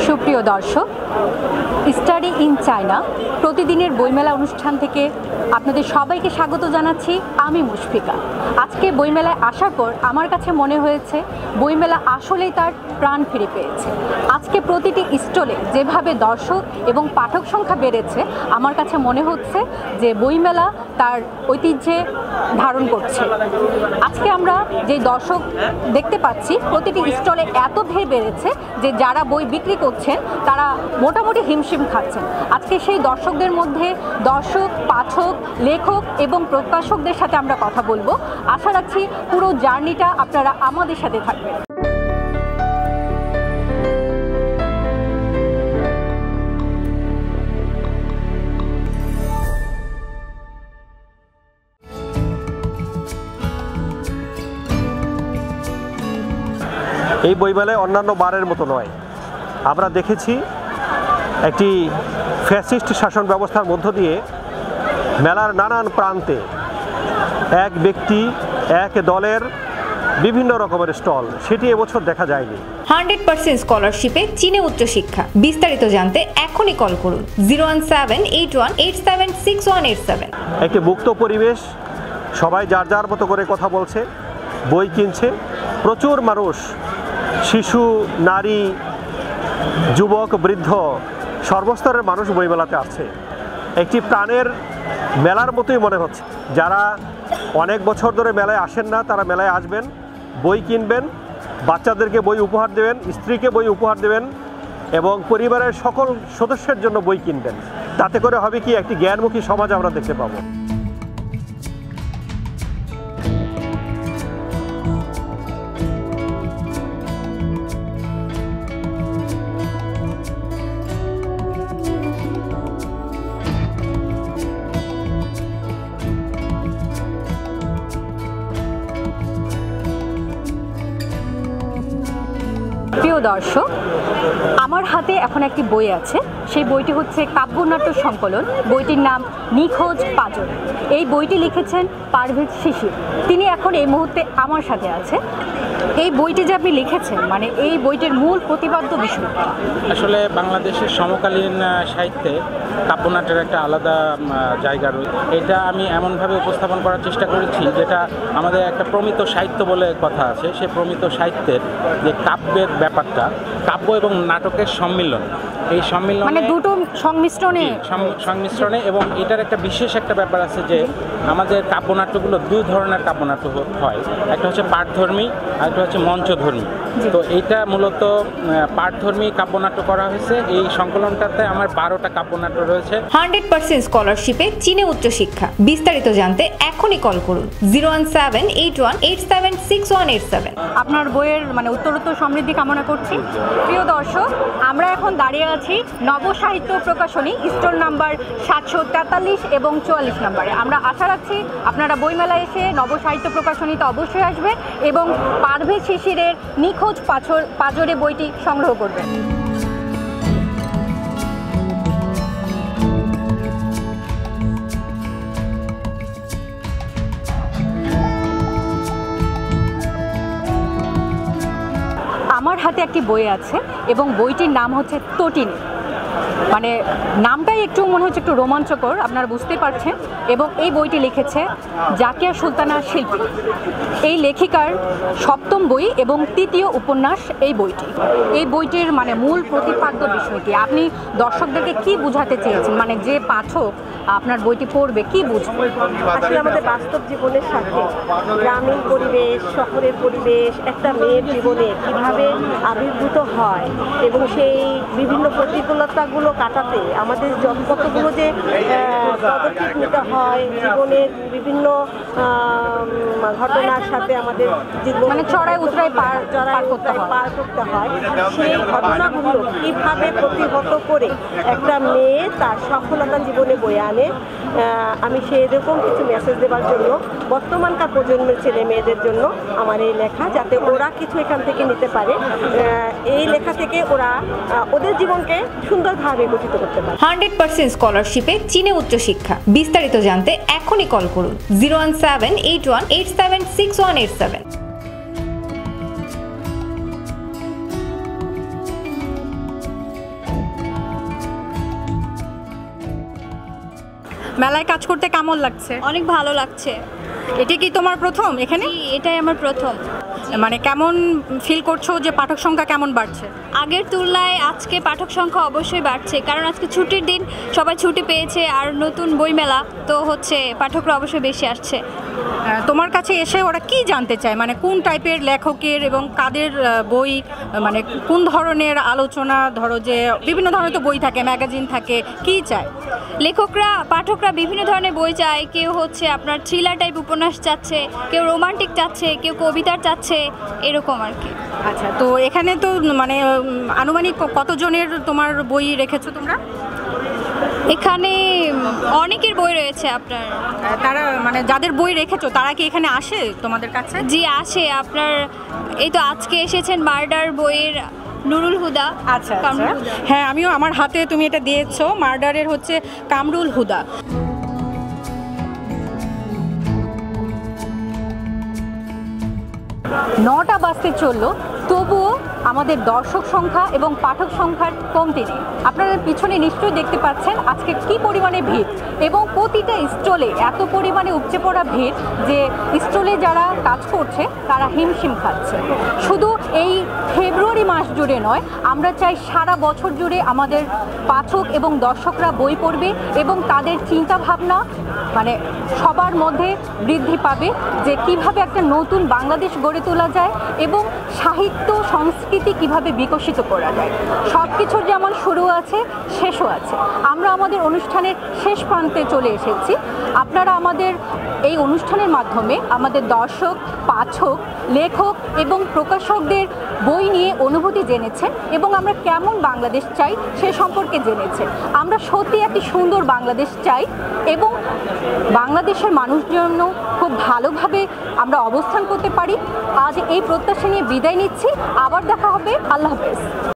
সুপ্রিয় দর্শক, study in China প্রতিদিনের বইমেলা অনুষ্ঠান থেকে আপনাদের সবাইকে স্বাগত জানাচ্ছি। আমি মুশফিকা। আজকে বইমেলায় আসার পর আমার কাছে মনে হয়েছে বইমেলা আসলেই তার প্রাণ ফিরে পেয়েছে। আজকে প্রতিটি স্টলে যেভাবে দর্শক এবং পাঠক সংখ্যা বেড়েছে, আমার কাছে মনে হচ্ছে যে বইমেলা তার ঐতিহ্যে ধারণ করছে। আজকে আমরা যে দর্শক দেখতে পাচ্ছি, প্রতিটি স্টলে এত ভিড় বেড়েছে যে যারা বই বিক্রি করছেন তারা মোটামুটি হিমশিম খাচ্ছেন। আজকে সেই দর্শকদের মধ্যে দর্শক, পাঠক, লেখক এবং প্রকাশকদের সাথে আমরা কথা বলবো। আশা রাখছি পুরো জার্নিটা আপনারা আমাদের সাথে থাকবেন। এই বইমেলায় অন্যান্য বারের মতো নয়। আমরা দেখেছি একটি ফ্যাসিস্ট শাসন ব্যবস্থার মধ্য দিয়ে মেলার নানান প্রান্তে এক ব্যক্তি, এক দলের বিভিন্ন রকমের স্টল, সেটি এবছর দেখা যায়নি। 100% স্কলারশিপে চীনে উচ্চশিক্ষা। বিস্তারিত জানতে এখনই কল করুন 01781876187। একটি মুক্ত পরিবেশ, সবাই যার যার মতো করে কথা বলছে, বই কিনছে। প্রচুর মানুষ, শিশু, নারী, যুবক, বৃদ্ধ, সর্বস্তরের মানুষ বইমেলাতে আসছে। একটি প্রাণের মেলার মতোই মনে হচ্ছে। যারা অনেক বছর ধরে মেলায় আসেন না, তারা মেলায় আসবেন, বই কিনবেন, বাচ্চাদেরকে বই উপহার দেবেন, স্ত্রীকে বই উপহার দেবেন এবং পরিবারের সকল সদস্যের জন্য বই কিনবেন। তাতে করে হবে কি, একটি জ্ঞানমুখী সমাজ আমরা দেখতে পাবো। প্রিয় দর্শক, আমার হাতে এখন একটি বই আছে। সেই বইটি হচ্ছে কাব্যনাট্য সংকলন। বইটির নাম নিখোঁজ পাঁজর। এই বইটি লিখেছেন পারভেজ শিশির। তিনি এখন এই মুহূর্তে আমার সাথে আছে। এই বইটি যে আপনি লিখেছেন, মানে এই বইটির মূল প্রতিপাদ্য বিষয় আসলে বাংলাদেশের সমকালীন সাহিত্যে কাব্যনাট্যের একটা আলাদা জায়গা রয়েছে। এটা আমি এমনভাবে উপস্থাপন করার চেষ্টা করেছি যেটা আমাদের একটা প্রমিত সাহিত্য বলে কথা আছে। সেই প্রমিত সাহিত্যের যে কাব্যের ব্যাপারটা, কাব্য এবং নাটকের সম্মিলন, এই সম্মিলন মানে দুটো সংমিশ্রণে এবং এটার একটা বিশেষ একটা ব্যাপার আছে যে আমাদের কাব্যনাট্যগুলো দুই ধরনের কাব্যনাট্য হয়। একটা হচ্ছে পাঠধর্মী আর একটা হচ্ছে মঞ্চধর্মী। তো এইটা মূলত পাঠধর্মী কাব্যনাট্য করা হয়েছে। এই সংকলনটাতে আমার 12টা কাব্যনাট্য রয়েছে। 100% স্কলারশিপে চীনে উচ্চশিক্ষা। বিস্তারিত জানতে এখনই কল করুন 01781876187। আপনার বইয়ের উত্তরোত্তর সমৃদ্ধি কামনা করছি। প্রিয় দর্শক, আমরা এখন দাঁড়িয়ে আছি নবসাহিত্য প্রকাশনী, স্টল নাম্বার 743 এবং 44 নম্বরে। আমরা আশা রাখছি আপনারা বইমেলায় এসে নবসাহিত্য প্রকাশনীতে অবশ্যই আসবেন এবং পারভেজ শিশিরের নিখোঁজ পাঁজরে বইটি সংগ্রহ করবেন। আমার হাতে একটি বই আছে এবং বইটির নাম হচ্ছে তটিনী। নামটাই একটু মনে হচ্ছে একটু রোমাঞ্চকর, আপনারা বুঝতে পারছেন। এবং এই বইটি লিখেছে জাকিয়া সুলতানা শিল্পী। এই লেখিকার 7ম বই এবং 3য় উপন্যাস এই বইটি। এই বইটির মূল প্রতিপাদ্য বিষয়টি আপনি দর্শকদেরকে কি বোঝাতে চেয়েছেন, যে পাঠক আপনার বইটি পড়বে কি বুঝবে? আসলে আমাদের বাস্তব জীবনের সাথে গ্রামীণ পরিবেশ, শহরের পরিবেশ একটা মেয়ের জীবনে কিভাবে আবির্ভূত হয় এবং সেই বিভিন্ন প্রতিকূলতাগুলো কাটাতে আমাদের কতগুলো যে পদক্ষেপ নিতে হয়, জীবনের বিভিন্ন ঘটনার সাথে আমাদের চড়াই উতরাই পার করতে হয়, সেই ঘটনাগুলো কীভাবে প্রতিহত করে একটা মেয়ে তার সফলতা জীবনে বয়ে আনে। আমি সেই রকম কিছু মেসেজ দেওয়ার জন্য বর্তমানকার প্রজন্মের ছেলে মেয়েদের জন্য আমার এই লেখা, যাতে ওরা কিছু এখান থেকে নিতে পারে। এই লেখা থেকে ওরা ওদের জীবনকে সুন্দরভাবে গঠিত করতে পারে। 100% স্কলারশিপে চীনে উচ্চশিক্ষা। বিস্তারিত জানতে এখনই কল করুন 01781876187। মেলায় কাজ করতে কেমন লাগছে? অনেক ভালো লাগছে। এটা কি তোমার প্রথম এখানে? এটাই আমার প্রথম। মানে কেমন ফিল করছো যে পাঠক সংখ্যা কেমন বাড়ছে? আগের তুলনায় আজকে পাঠক সংখ্যা অবশ্যই বাড়ছে, কারণ আজকে ছুটির দিন, সবাই ছুটি পেয়েছে আর নতুন বইমেলা তো হচ্ছে, পাঠকরা অবশ্যই বেশি আসছে। তোমার কাছে এসে ওরা কি জানতে চায়, মানে কোন টাইপের লেখকের এবং কাদের বই, মানে কোন ধরনের আলোচনা, ধরো যে বিভিন্ন ধরনের তো বই থাকে, ম্যাগাজিন থাকে, কি চায় লেখকরা, পাঠকরা বিভিন্ন ধরনের বই চায়। কেউ হচ্ছে আপনার থ্রিলার টাইপ উপন্যাস চাচ্ছে, কেউ রোমান্টিক চাচ্ছে, কেউ কবিতার চাচ্ছে, এরকম আর কি। আচ্ছা, তো এখানে তো মানে আনুমানিক কতজনের তোমার বই রেখেছো তোমরা? এখানে অনেকের বই রয়েছে আপনার। তারা মানে যাদের বই রেখেছো তারা কি এখানে আসে তোমাদের কাছে? জি আসে, আপনার এই তো আজকে এসেছেন মার্ডার বইয়ের নুরুল হুদা। আচ্ছা, কামরুল আচ্ছা। হুদা। হ্যাঁ, আমিও আমার হাতে তুমি এটা দিয়েছো, মার্ডারের হচ্ছে কামরুল হুদা। 9টা বাজতে চললো, তবুও আমাদের দর্শক সংখ্যা এবং পাঠক সংখ্যার কমতি নেই। আপনারা পিছনে নিশ্চয়ই দেখতে পাচ্ছেন আজকে কি পরিমাণে ভিড়, এবং প্রতিটা স্টলে এত পরিমাণে উপচে পড়া ভিড় যে স্টলে যারা কাজ করছে তারা হিমশিম খাচ্ছে। শুধু এই ফেব্রুয়ারি মাস জুড়ে নয়, আমরা চাই সারা বছর জুড়ে আমাদের পাঠক এবং দর্শকরা বই পড়বে এবং তাদের চিন্তা ভাবনা মানে সবার মধ্যে বৃদ্ধি পাবে, যে কিভাবে একটা নতুন বাংলাদেশ গড়ে তোলা যায় এবং সাহিত্য সংস্কৃতি কিভাবে বিকশিত করা যায়। সব কিছুর যেমন শুরু আছে, শেষও আছে। আমরা আমাদের অনুষ্ঠানের শেষ প্রান্তে চলে এসেছি। আপনারা আমাদের এই অনুষ্ঠানের মাধ্যমে আমাদের দর্শক, পাঠক, লেখক এবং প্রকাশকদের বই নিয়ে অনুভূতি জেনেছেন এবং আমরা কেমন বাংলাদেশ চাই সে সম্পর্কে জেনেছেন। আমরা সত্যি একটি সুন্দর বাংলাদেশ চাই এবং বাংলাদেশের মানুষের জন্য খুব ভালোভাবে আমরা অবস্থান করতে পারি। আজ এই প্রত্যাশা নিয়ে বিদায় নিচ্ছি। আবার দেখা হবে। আল্লাহ হাফেজ।